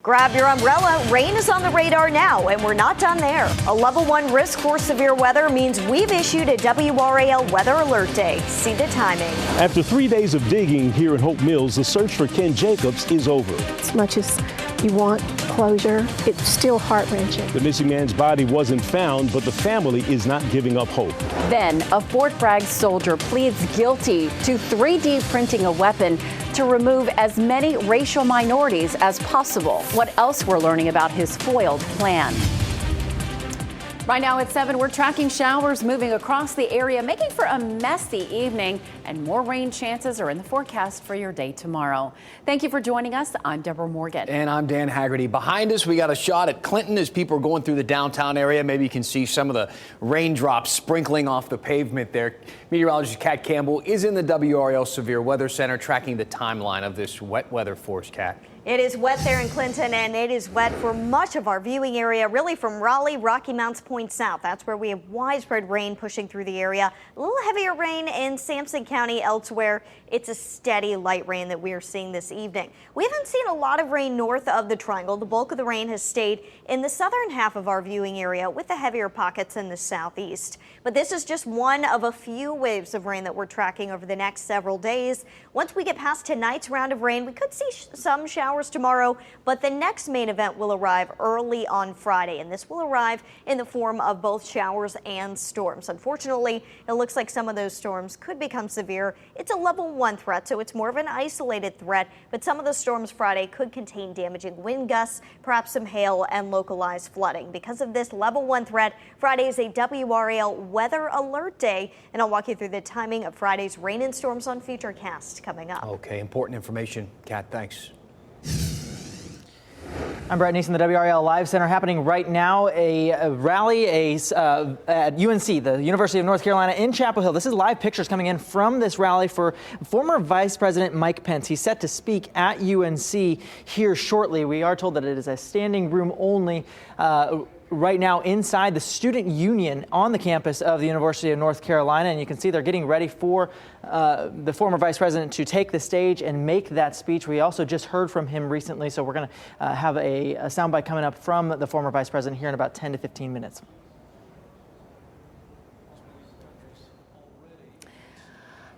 Grab your umbrella. Rain is on the radar now, and we're not done there. A level 1 risk for severe weather means we've issued a WRAL weather alert day. See the timing. After 3 days of digging here in Hope Mills, the search for Ken Jacobs is over. As much as you want closure, it's still heart-wrenching. The missing man's body wasn't found, but the family is not giving up hope. Then a Fort Bragg soldier pleads guilty to 3D printing a weapon to remove as many racial minorities as possible. What else we're learning about his foiled plan? Right now at 7, we're tracking showers moving across the area, making for a messy evening, and more rain chances are in the forecast for your day tomorrow. Thank you for joining us. I'm Deborah Morgan. And I'm Dan Haggerty. Behind us, we got a shot at Clinton as people are going through the downtown area. Maybe you can see some of the raindrops sprinkling off the pavement there. Meteorologist Kat Campbell is in the WRAL Severe Weather Center tracking the timeline of this wet weather force, Kat. It is wet there in Clinton, and it is wet for much of our viewing area, really from Raleigh, Rocky Mounts Point south. That's where we have widespread rain pushing through the area. A little heavier rain in Sampson County. Elsewhere, it's a steady light rain that we are seeing this evening. We haven't seen a lot of rain north of the triangle. The bulk of the rain has stayed in the southern half of our viewing area, with the heavier pockets in the southeast. But this is just one of a few waves of rain that we're tracking over the next several days. Once we get past tonight's round of rain, we could see some showers tomorrow, but the next main event will arrive early on Friday, and this will arrive in the form of both showers and storms. Unfortunately, it looks like some of those storms could become severe. It's a level 1 threat, so it's more of an isolated threat, but some of the storms Friday could contain damaging wind gusts, perhaps some hail and localized flooding. Because of this level 1 threat, Friday is a WRAL weather alert day, and I'll walk you through the timing of Friday's rain and storms on Futurecast coming up. Okay, important information. Kat, thanks. I'm Brett Neeson, the WRAL Live Center. Happening right now, a rally at UNC, the University of North Carolina in Chapel Hill. This is live pictures coming in from this rally for former Vice President Mike Pence. He's set to speak at UNC here shortly. We are told that it is a standing room only right now inside the student union on the campus of the University of North Carolina. And you can see they're getting ready for the former vice president to take the stage and make that speech. We also just heard from him recently, so we're going to have a soundbite coming up from the former vice president here in about 10 to 15 minutes.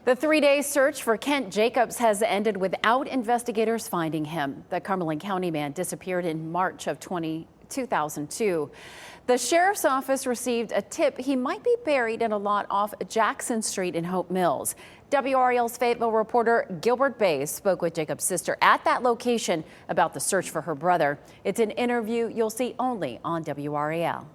The 3-day search for Kent Jacobs has ended without investigators finding him. The Cumberland County man disappeared in March of 2002. The sheriff's office received a tip he might be buried in a lot off Jackson Street in Hope Mills. WRAL's Fayetteville reporter Gilbert Bays spoke with Jacob's sister at that location about the search for her brother. It's an interview you'll see only on WRAL.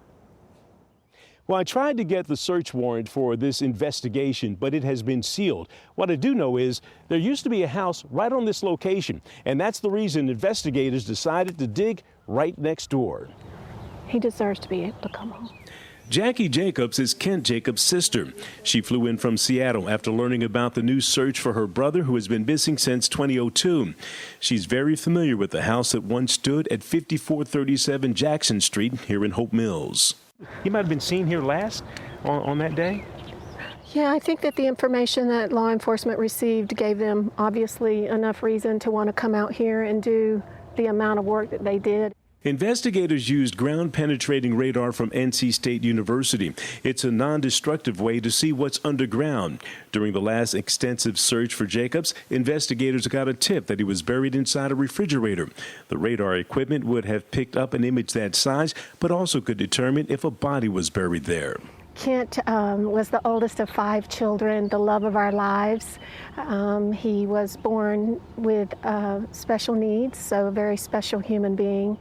Well, I tried to get the search warrant for this investigation, but it has been sealed. What I do know is there used to be a house right on this location, and that's the reason investigators decided to dig right next door. He deserves to be able to come home. Jackie Jacobs is Kent Jacobs' sister. She flew in from Seattle after learning about the new search for her brother, who has been missing since 2002. She's very familiar with the house that once stood at 5437 Jackson Street here in Hope Mills. He might have been seen here last on that day? Yeah, I think that the information that law enforcement received gave them obviously enough reason to want to come out here and do the amount of work that they did. Investigators used ground-penetrating radar from NC State University. It's a non-destructive way to see what's underground. During the last extensive search for Jacobs, investigators got a tip that he was buried inside a refrigerator. The radar equipment would have picked up an image that size, but also could determine if a body was buried there. Kent was the oldest of 5 children, the love of our lives. He was born with special needs, so a very special human being.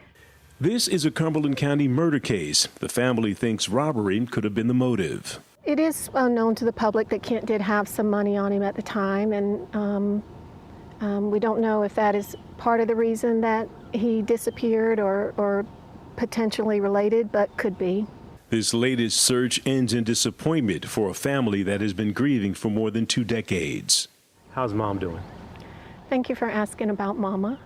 This is a Cumberland County murder case. The family thinks robbery could have been the motive. It is known to the public that Kent did have some money on him at the time, and we don't know if that is part of the reason that he disappeared or potentially related, but could be. This latest search ends in disappointment for a family that has been grieving for more than 2 decades. How's Mom doing? Thank you for asking about Mama.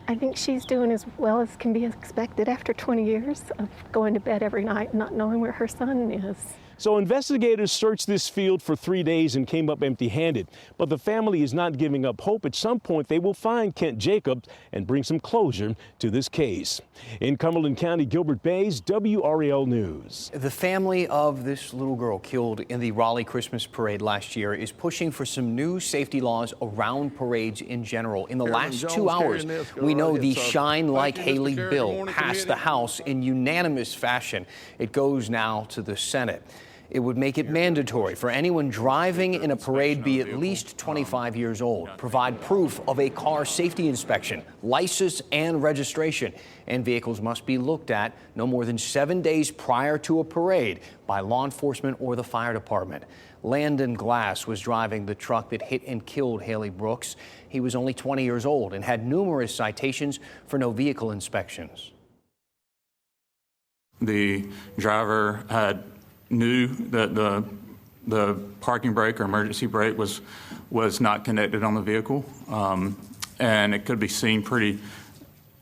I think she's doing as well as can be expected after 20 years of going to bed every night not knowing where her son is. So investigators searched this field for 3 days and came up empty-handed. But the family is not giving up hope. At some point, they will find Kent Jacobs and bring some closure to this case. In Cumberland County, Gilbert Bays, WRAL News. The family of this little girl killed in the Raleigh Christmas parade last year is pushing for some new safety laws around parades in general. In the last 2 hours, we know the Shine Like Haley bill passed the House in unanimous fashion. It goes now to the Senate. It would make it mandatory for anyone driving in a parade be at least 25 years old, provide proof of a car safety inspection, license and registration, and vehicles must be looked at no more than 7 days prior to a parade by law enforcement or the fire department. Landon Glass was driving the truck that hit and killed Haley Brooks. He was only 20 years old and had numerous citations for no vehicle inspections. The driver knew that the parking brake or emergency brake was not connected on the vehicle, and it could be seen pretty.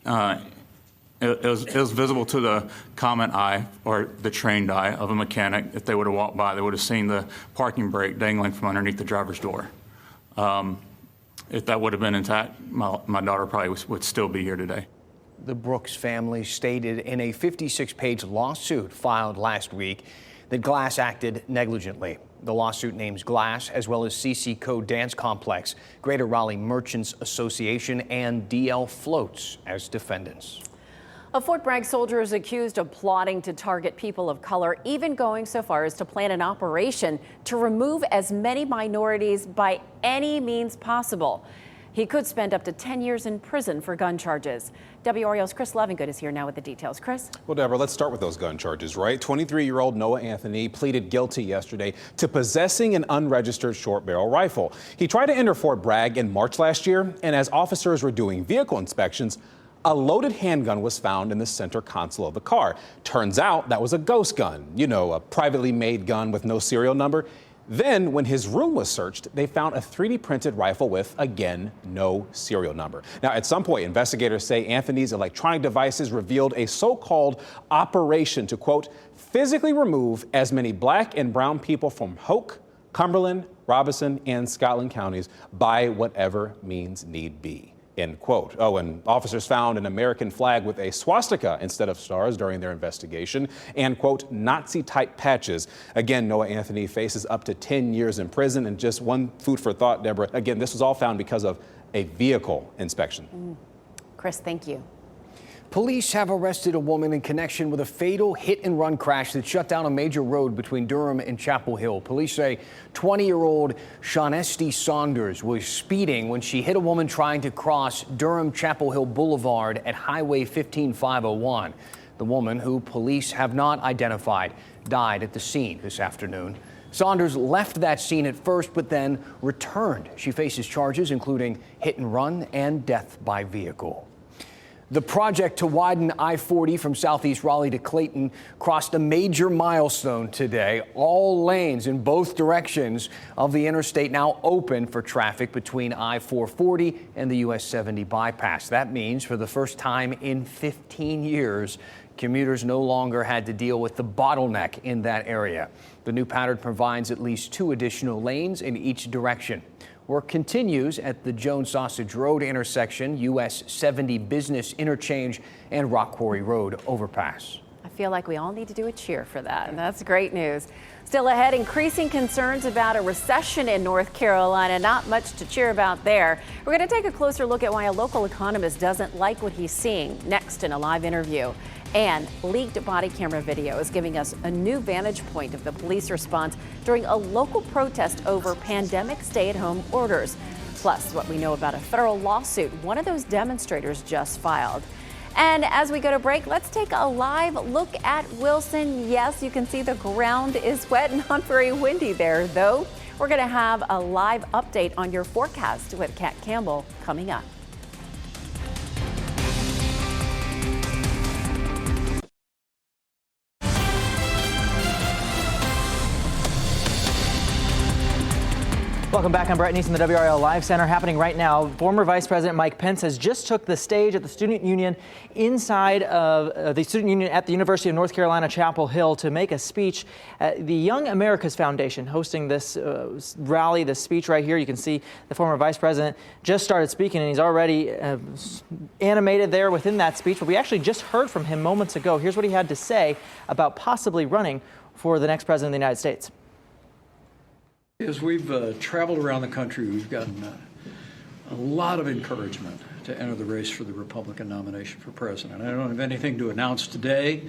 It was visible to the common eye or the trained eye of a mechanic. If they would have walked by, they would have seen the parking brake dangling from underneath the driver's door. If that would have been intact, my daughter probably would still be here today. The Brooks family stated in a 56-page lawsuit filed last week that Glass acted negligently. The lawsuit names Glass, as well as CC Code Dance Complex, Greater Raleigh Merchants Association, and DL Floats as defendants. A Fort Bragg soldier is accused of plotting to target people of color, even going so far as to plan an operation to remove as many minorities by any means possible. He could spend up to 10 years in prison for gun charges. WRAL's Chris Levingood is here now with the details. Chris? Well, Deborah, let's start with those gun charges, right? 23-year-old Noah Anthony pleaded guilty yesterday to possessing an unregistered short-barrel rifle. He tried to enter Fort Bragg in March last year, and as officers were doing vehicle inspections, a loaded handgun was found in the center console of the car. Turns out that was a ghost gun, you know, a privately made gun with no serial number. Then, when his room was searched, they found a 3D printed rifle with, again, no serial number. Now, at some point, investigators say Anthony's electronic devices revealed a so-called operation to, quote, physically remove as many black and brown people from Hoke, Cumberland, Robeson, and Scotland counties by whatever means need be. End quote. Oh, and officers found an American flag with a swastika instead of stars during their investigation and, quote, Nazi-type patches. Again, Noah Anthony faces up to 10 years in prison. And just one food for thought, Deborah, again, this was all found because of a vehicle inspection. Chris, thank you. Police have arrested a woman in connection with a fatal hit-and-run crash that shut down a major road between Durham and Chapel Hill. Police say 20-year-old Shawnesti Saunders was speeding when she hit a woman trying to cross Durham-Chapel Hill Boulevard at Highway 15501. The woman, who police have not identified, died at the scene this afternoon. Saunders left that scene at first, but then returned. She faces charges including hit-and-run and death by vehicle. The project to widen I-40 from southeast Raleigh to Clayton crossed a major milestone today. All lanes in both directions of the interstate now open for traffic between I-440 and the US 70 bypass. That means for the first time in 15 years, commuters no longer had to deal with the bottleneck in that area. The new pattern provides at least 2 additional lanes in each direction. Work continues at the Jones Sausage Road intersection, US 70 Business Interchange, and Rock Quarry Road overpass. I feel like we all need to do a cheer for that, and that's great news. Still ahead, increasing concerns about a recession in North Carolina. Not much to cheer about there. We're going to take a closer look at why a local economist doesn't like what he's seeing next in a live interview. And leaked body camera video is giving us a new vantage point of the police response during a local protest over pandemic stay-at-home orders. Plus, what we know about a federal lawsuit one of those demonstrators just filed. And as we go to break, let's take a live look at Wilson. Yes, you can see the ground is wet and not very windy there, though. We're going to have a live update on your forecast with Kat Campbell coming up. Well, Welcome back. I'm Brett Neese in the WRAL Live Center. Happening right now, former Vice President Mike Pence has just took the stage at the student union inside of the student union at the University of North Carolina, Chapel Hill, to make a speech. The Young America's Foundation hosting this rally, this speech right here. You can see the former Vice President just started speaking, and he's already animated there within that speech. But we actually just heard from him moments ago. Here's what he had to say about possibly running for the next president of the United States. As we've traveled around the country, we've gotten a lot of encouragement to enter the race for the Republican nomination for president. I don't have anything to announce today,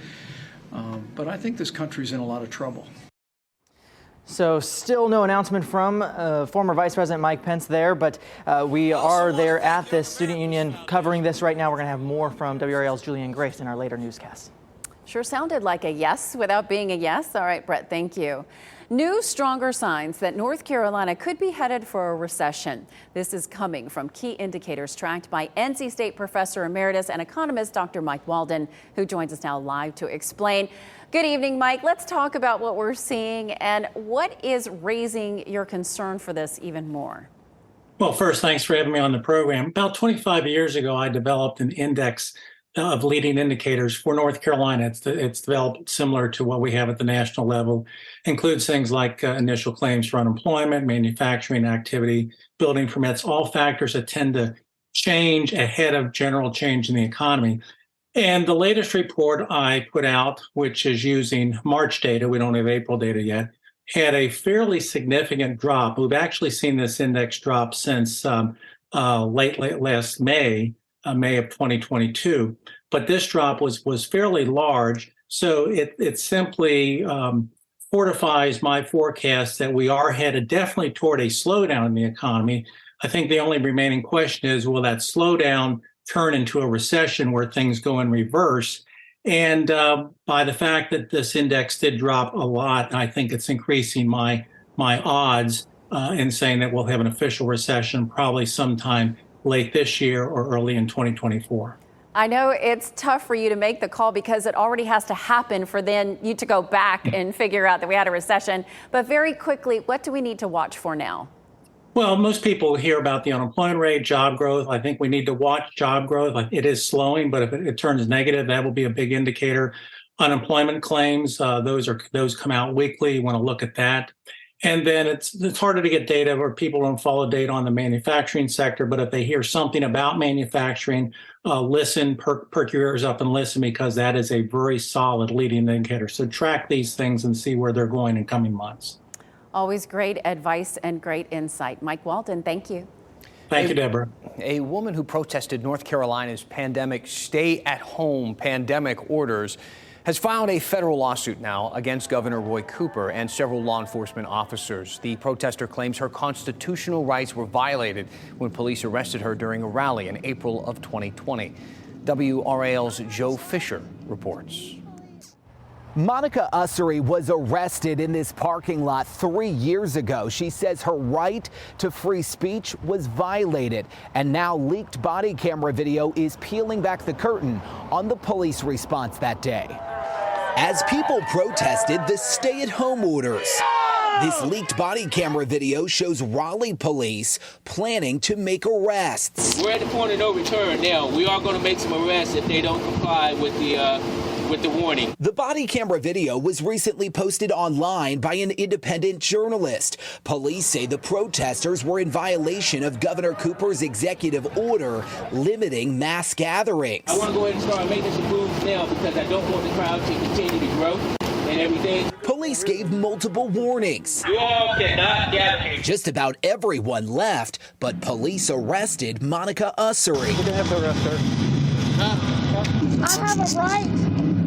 but I think this country's in a lot of trouble. So still no announcement from former Vice President Mike Pence there, but we are there at this student union covering this right now. We're going to have more from WRAL's Julian Grace in our later newscast. Sure sounded like a yes without being a yes. All right, Brett, thank you. New, stronger signs that North Carolina could be headed for a recession. This is coming from key indicators tracked by NC State Professor Emeritus and economist Dr. Mike Walden, who joins us now live to explain. Good evening, Mike. Let's talk about what we're seeing and what is raising your concern for this even more. Well, first, thanks for having me on the program. About 25 years ago, I developed an index of leading indicators for North Carolina. It's developed similar to what we have at the national level. Includes things like initial claims for unemployment, manufacturing activity, building permits, all factors that tend to change ahead of general change in the economy. And the latest report I put out, which is using March data, we don't have April data yet, had a fairly significant drop. We've actually seen this index drop since late last May of 2022. But this drop was fairly large. So it simply fortifies my forecast that we are headed definitely toward a slowdown in the economy. I think the only remaining question is, will that slowdown turn into a recession where things go in reverse? And by the fact that this index did drop a lot, I think it's increasing my odds in saying that we'll have an official recession probably sometime late this year or early in 2024. I know it's tough for you to make the call because it already has to happen for then you to go back and figure out that we had a recession. But very quickly, what do we need to watch for now? Well, most people hear about the unemployment rate, job growth. I think we need to watch job growth. It is slowing, but if it turns negative, that will be a big indicator. Unemployment claims, those come out weekly. You want to look at that. And then it's harder to get data where people don't follow data on the manufacturing sector. But if they hear something about manufacturing, listen, perk your ears up and listen, because that is a very solid leading indicator. So track these things and see where they're going in coming months. Always great advice and great insight. Mike Walden, thank you. Thank you, Deborah. A woman who protested North Carolina's pandemic stay-at-home pandemic orders has filed a federal lawsuit now against Governor Roy Cooper and several law enforcement officers. The protester claims her constitutional rights were violated when police arrested her during a rally in April of 2020. WRAL's Joe Fisher reports. Monica Ussery was arrested in this parking lot 3 years ago. She says her right to free speech was violated, and now leaked body camera video is peeling back the curtain on the police response that day. As people protested the stay-at-home orders, this leaked body camera video shows Raleigh police planning to make arrests. We're at the point of no return now. We are going to make some arrests if they don't comply with the warning. The body camera video was recently posted online by an independent journalist. Police say the protesters were in violation of Governor Cooper's executive order limiting mass gatherings. I want to go ahead and start making some moves now because I don't want the crowd to continue to grow and everything. Police gave multiple warnings. You all cannot gather here. Just about everyone left, but police arrested Monica Ussery. We're going to have to arrest her. I have a right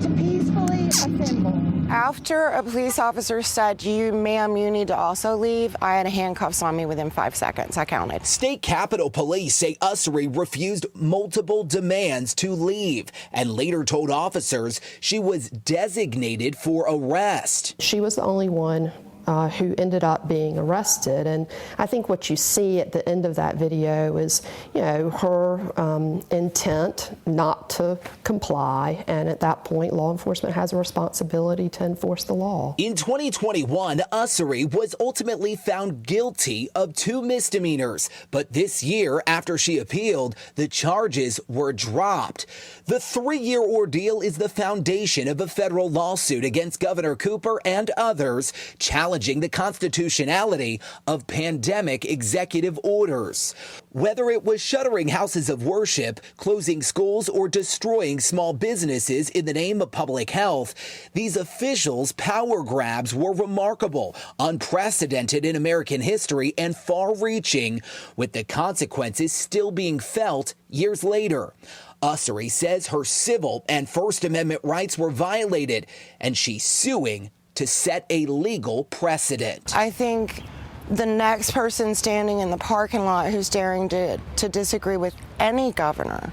to peacefully assemble. After a police officer said, ma'am, you need to also leave, I had handcuffs on me within 5 seconds. I counted. State Capitol Police say Ussery refused multiple demands to leave and later told officers she was designated for arrest. She was the only one who ended up being arrested. And I think what you see at the end of that video is, her intent not to comply. And at that point, law enforcement has a responsibility to enforce the law. In 2021, Ussery was ultimately found guilty of 2 misdemeanors. But this year, after she appealed, the charges were dropped. The 3-year ordeal is the foundation of a federal lawsuit against Governor Cooper and others, challenging the constitutionality of pandemic executive orders. Whether it was shuttering houses of worship, closing schools, or destroying small businesses in the name of public health, these officials' power grabs were remarkable, unprecedented in American history, and far-reaching, with the consequences still being felt years later. Ussery says her civil and First Amendment rights were violated, and she's suing to set a legal precedent. I think the next person standing in the parking lot who's daring to disagree with any governor,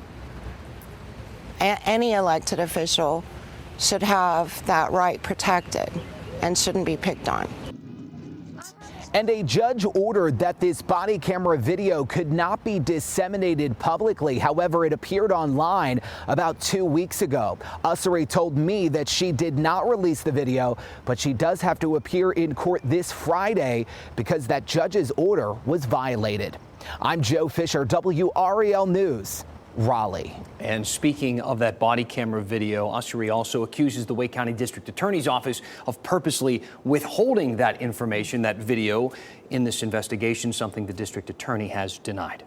any elected official, should have that right protected and shouldn't be picked on. And a judge ordered that this body camera video could not be disseminated publicly. However, it appeared online about 2 weeks ago. Ussery told me that she did not release the video, but she does have to appear in court this Friday because that judge's order was violated. I'm Joe Fisher, WRAL News, Raleigh. And speaking of that body camera video, Ussery also accuses the Wake County District Attorney's Office of purposely withholding that information, that video, in this investigation, something the district attorney has denied.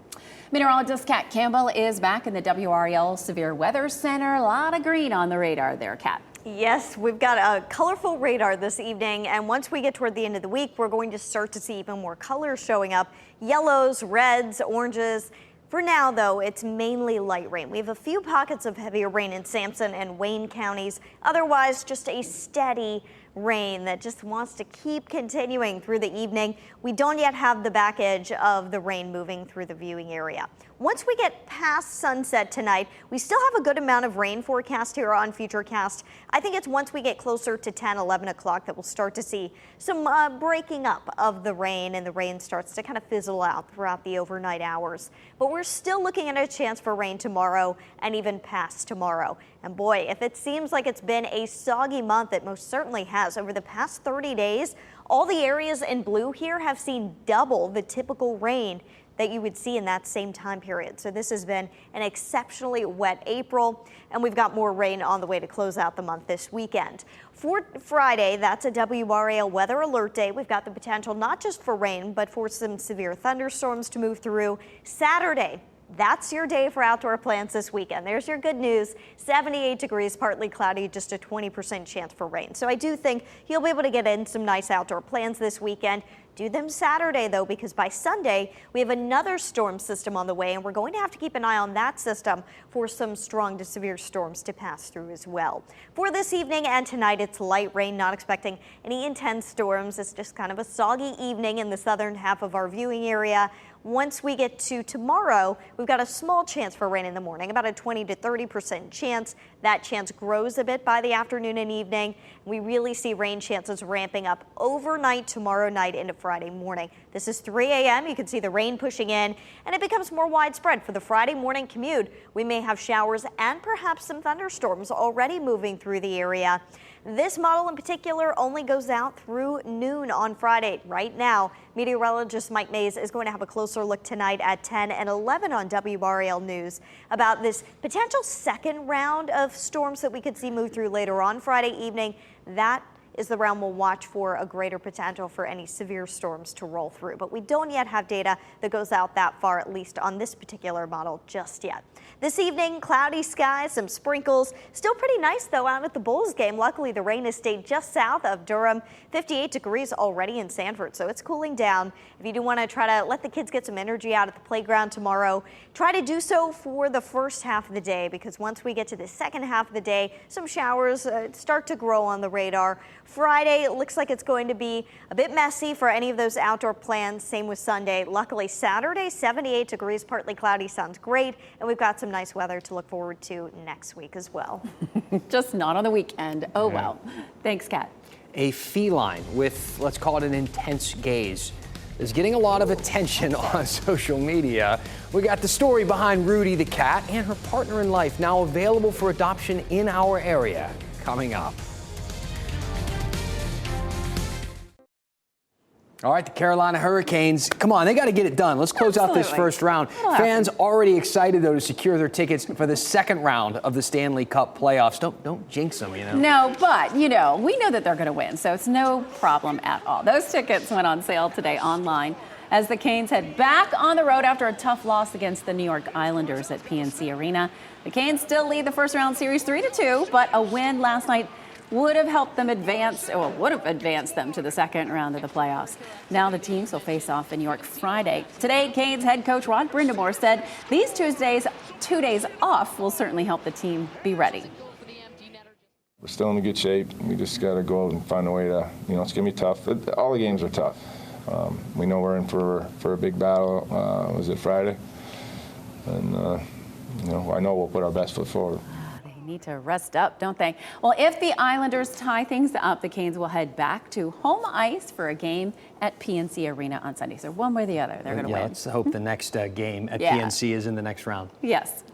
Meteorologist Kat Campbell is back in the WRAL Severe Weather Center. A lot of green on the radar there, Kat. Yes, we've got a colorful radar this evening, and once we get toward the end of the week, we're going to start to see even more colors showing up. Yellows, reds, oranges. For now, though, it's mainly light rain. We have a few pockets of heavier rain in Sampson and Wayne counties. Otherwise, just a steady rain that just wants to keep continuing through the evening. We don't yet have the back edge of the rain moving through the viewing area. Once we get past sunset tonight, we still have a good amount of rain forecast here on Futurecast. I think it's once we get closer to 10, 11 o'clock that we'll start to see some breaking up of the rain, and the rain starts to kind of fizzle out throughout the overnight hours. But we're still looking at a chance for rain tomorrow and even past tomorrow. And boy, if it seems like it's been a soggy month, it most certainly has. Over the past 30 days, all the areas in blue here have seen double the typical rain that you would see in that same time period. So this has been an exceptionally wet April, and we've got more rain on the way to close out the month this weekend. For Friday, that's a WRAL weather alert day. We've got the potential not just for rain, but for some severe thunderstorms to move through. Saturday, that's your day for outdoor plans this weekend. There's your good news. 78 degrees, partly cloudy, just a 20% chance for rain. So I do think you'll be able to get in some nice outdoor plans this weekend. Do them Saturday, though, because by Sunday, we have another storm system on the way, and we're going to have to keep an eye on that system for some strong to severe storms to pass through as well. For this evening and tonight, it's light rain, not expecting any intense storms. It's just kind of a soggy evening in the southern half of our viewing area. Once we get to tomorrow, we've got a small chance for rain in the morning, about a 20 to 30% chance. That chance grows a bit by the afternoon and evening. We really see rain chances ramping up overnight tomorrow night into Friday morning. This is 3 a.m. You can see the rain pushing in, and it becomes more widespread for the Friday morning commute. We may have showers and perhaps some thunderstorms already moving through the area. This model in particular only goes out through noon on Friday. Right now, meteorologist Mike Mays is going to have a closer look tonight at 10 and 11 on WRAL News about this potential second round of storms that we could see move through later on Friday evening. That is the round we'll watch for a greater potential for any severe storms to roll through. But we don't yet have data that goes out that far, at least on this particular model just yet. This evening, cloudy skies, some sprinkles. Still pretty nice, though, out at the Bulls game. Luckily, the rain has stayed just south of Durham. 58 degrees already in Sanford, so it's cooling down. If you do want to try to let the kids get some energy out at the playground tomorrow, try to do so for the first half of the day, because once we get to the second half of the day, some showers start to grow on the radar. Friday looks like it's going to be a bit messy for any of those outdoor plans. Same with Sunday. Luckily, Saturday, 78 degrees, partly cloudy, sounds great. And we've got some nice weather to look forward to next week as well. Just not on the weekend. Oh, well. Thanks, Kat. A feline with, let's call it an intense gaze, is getting a lot of attention on social media. We got the story behind Rudy the cat and her partner in life, now available for adoption in our area, coming up. All right, the Carolina Hurricanes, come on, they got to get it done. Let's close out this first round. Fans already excited, though, to secure their tickets for the second round of the Stanley Cup playoffs. Don't jinx them, you know. No, but, you know, we know that they're going to win, so it's no problem at all. Those tickets went on sale today online as the Canes head back on the road after a tough loss against the New York Islanders at PNC Arena. The Canes still lead the first round series 3-2, but a win last night would have helped them advance, or would have advanced them to the second round of the playoffs. Now the teams will face off in New York Friday. Today, Canes head coach Rod Brindamore said these 2 days off will certainly help the team be ready. We're still in good shape. We just got to go out and find a way to, you know, it's going to be tough. All the games are tough. We know we're in for a big battle. Was it Friday? And, you know, I know we'll put our best foot forward. Need to rest up, don't they? Well, if the Islanders tie things up, the Canes will head back to home ice for a game at PNC Arena on Sunday. So one way or the other, they're going to win. Let's hope the next game at PNC is in the next round. Yes.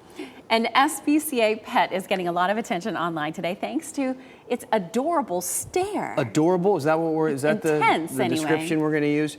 An SPCA pet is getting a lot of attention online today thanks to its adorable stare. Adorable? Is that what is that Intense, the anyway. description we're going to use?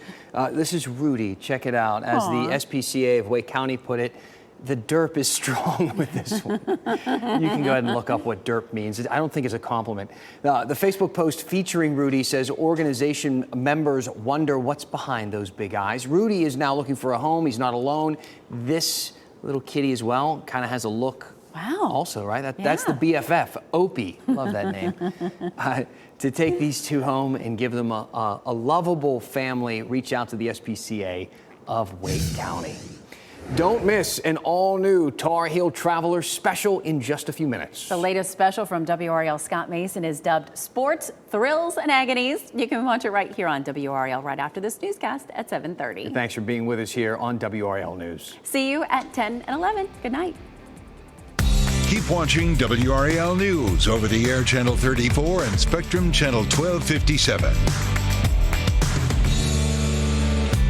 This is Rudy. Check it out. As the SPCA of Wake County put it, the derp is strong with this one. You can go ahead and look up what derp means. I don't think it's a compliment. The Facebook post featuring Rudy says organization members wonder what's behind those big eyes. Rudy is now looking for a home. He's not alone. This little kitty as well kind of has a look. Wow. Also, right? That's the BFF, Opie. Love that name. To take these two home and give them a lovable family, reach out to the SPCA of Wake County. Don't miss an all-new Tar Heel Traveler special in just a few minutes. The latest special from WRAL Scott Mason is dubbed Sports, Thrills, and Agonies. You can watch it right here on WRAL right after this newscast at 7:30. And thanks for being with us here on WRAL News. See you at 10 and 11. Good night. Keep watching WRAL News over the air Channel 34 and Spectrum Channel 1257.